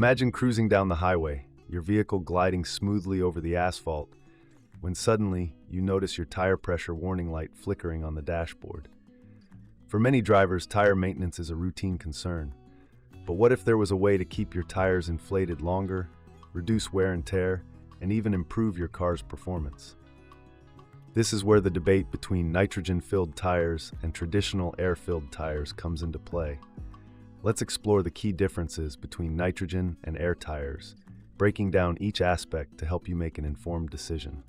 Imagine cruising down the highway, your vehicle gliding smoothly over the asphalt, when suddenly you notice your tire pressure warning light flickering on the dashboard. For many drivers, tire maintenance is a routine concern. But what if there was a way to keep your tires inflated longer, reduce wear and tear, and even improve your car's performance? This is where the debate between nitrogen-filled tires and traditional air-filled tires comes into play. Let's explore the key differences between nitrogen and air tires, breaking down each aspect to help you make an informed decision.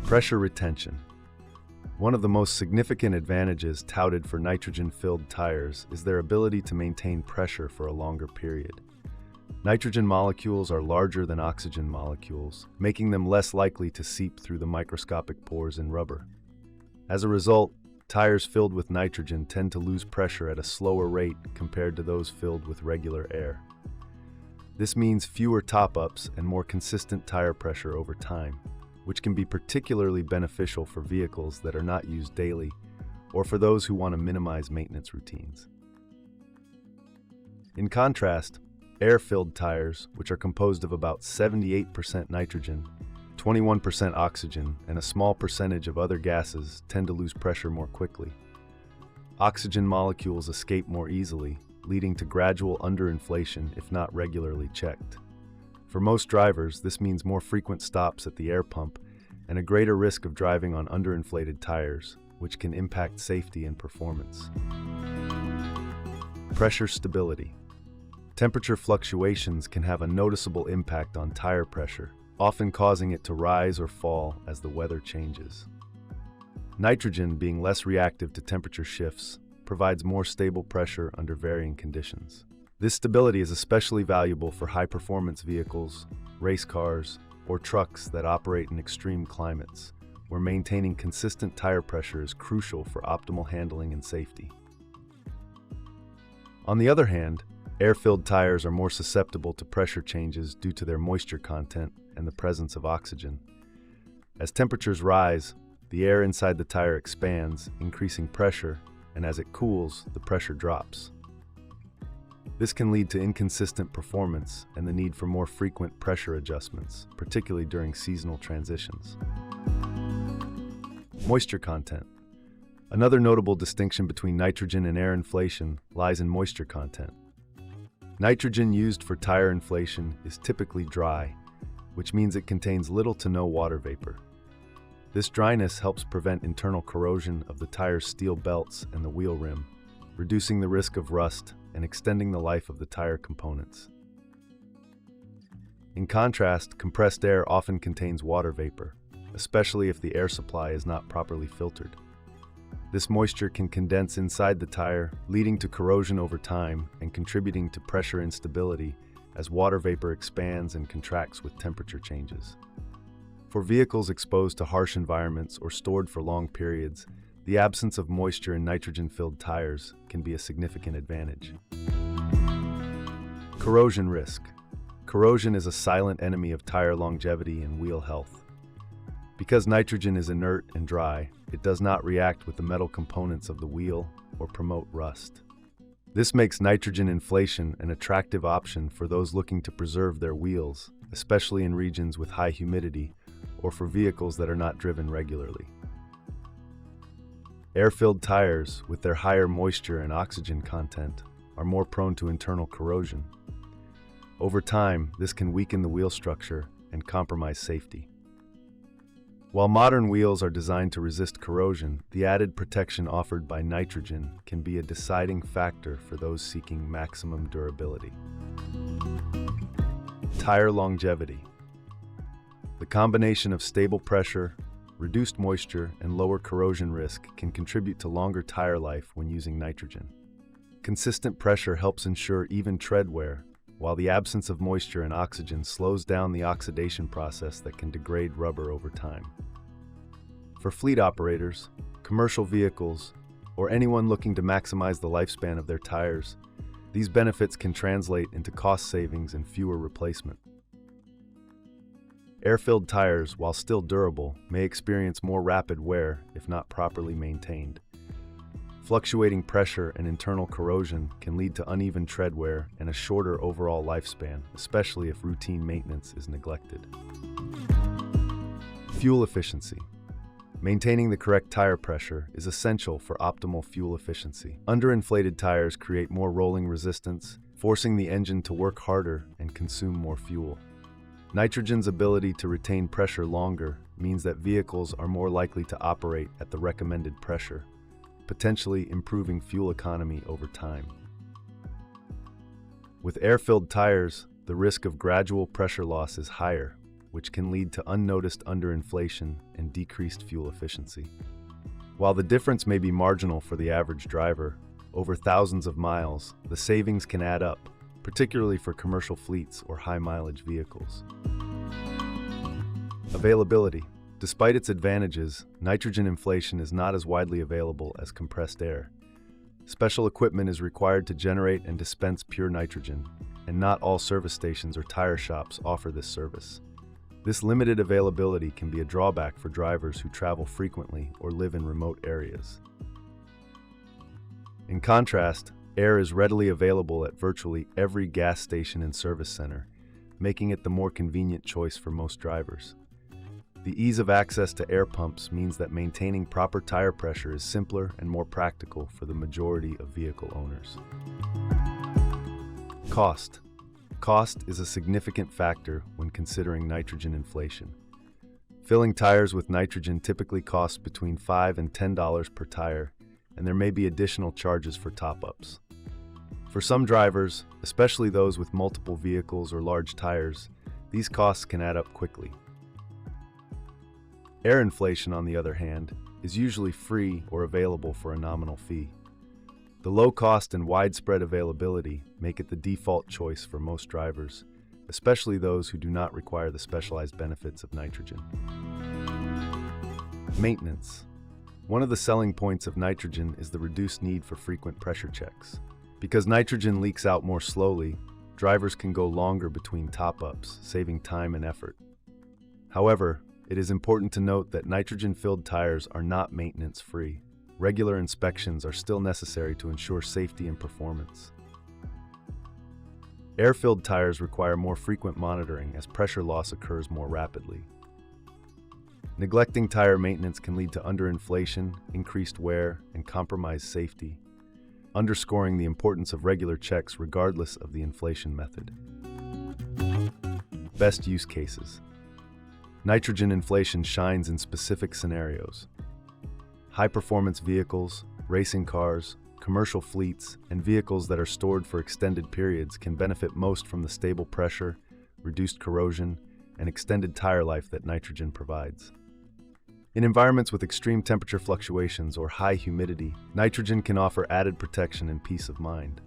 Pressure retention. One of the most significant advantages touted for nitrogen-filled tires is their ability to maintain pressure for a longer period. Nitrogen molecules are larger than oxygen molecules, making them less likely to seep through the microscopic pores in rubber. As a result, tires filled with nitrogen tend to lose pressure at a slower rate compared to those filled with regular air. This means fewer top-ups and more consistent tire pressure over time, which can be particularly beneficial for vehicles that are not used daily or for those who want to minimize maintenance routines. In contrast, air-filled tires, which are composed of about 78% nitrogen, 21% oxygen, and a small percentage of other gases, tend to lose pressure more quickly. Oxygen molecules escape more easily, leading to gradual underinflation if not regularly checked. For most drivers, this means more frequent stops at the air pump and a greater risk of driving on underinflated tires, which can impact safety and performance. Pressure stability. Temperature fluctuations can have a noticeable impact on tire pressure, often causing it to rise or fall as the weather changes. Nitrogen, being less reactive to temperature shifts, provides more stable pressure under varying conditions. This stability is especially valuable for high-performance vehicles, race cars, or trucks that operate in extreme climates, where maintaining consistent tire pressure is crucial for optimal handling and safety. On the other hand, air-filled tires are more susceptible to pressure changes due to their moisture content and the presence of oxygen. As temperatures rise, the air inside the tire expands, increasing pressure, and as it cools, the pressure drops. This can lead to inconsistent performance and the need for more frequent pressure adjustments, particularly during seasonal transitions. Moisture content. Another notable distinction between nitrogen and air inflation lies in moisture content. Nitrogen used for tire inflation is typically dry, which means it contains little to no water vapor. This dryness helps prevent internal corrosion of the tire's steel belts and the wheel rim, reducing the risk of rust and extending the life of the tire components. In contrast, compressed air often contains water vapor, especially if the air supply is not properly filtered. This moisture can condense inside the tire, leading to corrosion over time and contributing to pressure instability as water vapor expands and contracts with temperature changes. For vehicles exposed to harsh environments or stored for long periods, the absence of moisture in nitrogen-filled tires can be a significant advantage. Corrosion risk. Corrosion is a silent enemy of tire longevity and wheel health. Because nitrogen is inert and dry, it does not react with the metal components of the wheel or promote rust. This makes nitrogen inflation an attractive option for those looking to preserve their wheels, especially in regions with high humidity or for vehicles that are not driven regularly. Air-filled tires, with their higher moisture and oxygen content, are more prone to internal corrosion. Over time, this can weaken the wheel structure and compromise safety. While modern wheels are designed to resist corrosion, the added protection offered by nitrogen can be a deciding factor for those seeking maximum durability. Tire longevity. The combination of stable pressure, reduced moisture, and lower corrosion risk can contribute to longer tire life when using nitrogen. Consistent pressure helps ensure even tread wear, while the absence of moisture and oxygen slows down the oxidation process that can degrade rubber over time. For fleet operators, commercial vehicles, or anyone looking to maximize the lifespan of their tires, these benefits can translate into cost savings and fewer replacements. Air-filled tires, while still durable, may experience more rapid wear if not properly maintained. Fluctuating pressure and internal corrosion can lead to uneven tread wear and a shorter overall lifespan, especially if routine maintenance is neglected. Fuel efficiency. Maintaining the correct tire pressure is essential for optimal fuel efficiency. Underinflated tires create more rolling resistance, forcing the engine to work harder and consume more fuel. Nitrogen's ability to retain pressure longer means that vehicles are more likely to operate at the recommended pressure, potentially improving fuel economy over time. With air-filled tires, the risk of gradual pressure loss is higher, which can lead to unnoticed underinflation and decreased fuel efficiency. While the difference may be marginal for the average driver, over thousands of miles, the savings can add up, particularly for commercial fleets or high-mileage vehicles. Availability. Despite its advantages, nitrogen inflation is not as widely available as compressed air. Special equipment is required to generate and dispense pure nitrogen, and not all service stations or tire shops offer this service. This limited availability can be a drawback for drivers who travel frequently or live in remote areas. In contrast, air is readily available at virtually every gas station and service center, making it the more convenient choice for most drivers. The ease of access to air pumps means that maintaining proper tire pressure is simpler and more practical for the majority of vehicle owners. Cost. Cost is a significant factor when considering nitrogen inflation. Filling tires with nitrogen typically costs between $5 and $10 per tire, and there may be additional charges for top-ups. For some drivers, especially those with multiple vehicles or large tires, these costs can add up quickly. Air inflation, on the other hand, is usually free or available for a nominal fee. The low cost and widespread availability make it the default choice for most drivers, especially those who do not require the specialized benefits of nitrogen. Maintenance. One of the selling points of nitrogen is the reduced need for frequent pressure checks. Because nitrogen leaks out more slowly, drivers can go longer between top-ups, saving time and effort. However, it is important to note that nitrogen-filled tires are not maintenance-free. Regular inspections are still necessary to ensure safety and performance. Air-filled tires require more frequent monitoring as pressure loss occurs more rapidly. Neglecting tire maintenance can lead to underinflation, increased wear, and compromised safety, underscoring the importance of regular checks regardless of the inflation method. Best use cases. Nitrogen inflation shines in specific scenarios. High-performance vehicles, racing cars, commercial fleets, and vehicles that are stored for extended periods can benefit most from the stable pressure, reduced corrosion, and extended tire life that nitrogen provides. In environments with extreme temperature fluctuations or high humidity, nitrogen can offer added protection and peace of mind.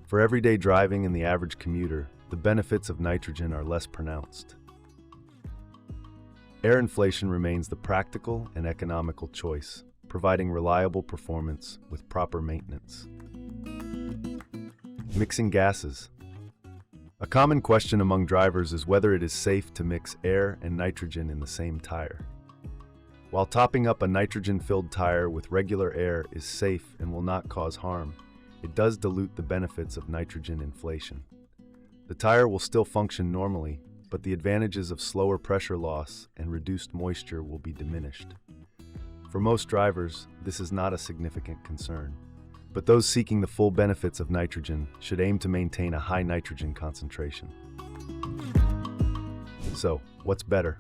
For everyday driving and the average commuter, the benefits of nitrogen are less pronounced. Air inflation remains the practical and economical choice, providing reliable performance with proper maintenance. Mixing gases. A common question among drivers is whether it is safe to mix air and nitrogen in the same tire. While topping up a nitrogen-filled tire with regular air is safe and will not cause harm, it does dilute the benefits of nitrogen inflation. The tire will still function normally, but the advantages of slower pressure loss and reduced moisture will be diminished. For most drivers, this is not a significant concern, but those seeking the full benefits of nitrogen should aim to maintain a high nitrogen concentration. So, what's better?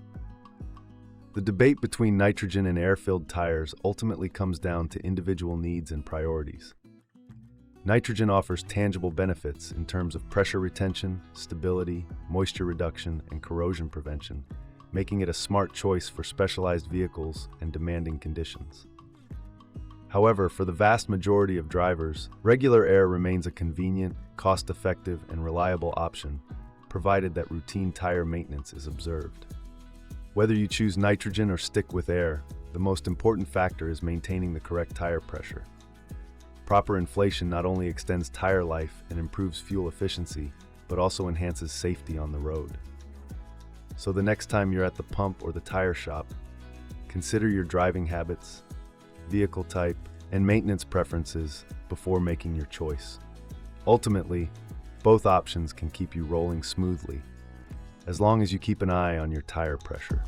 The debate between nitrogen and air-filled tires ultimately comes down to individual needs and priorities. Nitrogen offers tangible benefits in terms of pressure retention, stability, moisture reduction, and corrosion prevention, making it a smart choice for specialized vehicles and demanding conditions. However, for the vast majority of drivers, regular air remains a convenient, cost-effective, and reliable option, provided that routine tire maintenance is observed. Whether you choose nitrogen or stick with air, the most important factor is maintaining the correct tire pressure. Proper inflation not only extends tire life and improves fuel efficiency, but also enhances safety on the road. So the next time you're at the pump or the tire shop, consider your driving habits, vehicle type, and maintenance preferences before making your choice. Ultimately, both options can keep you rolling smoothly, as long as you keep an eye on your tire pressure.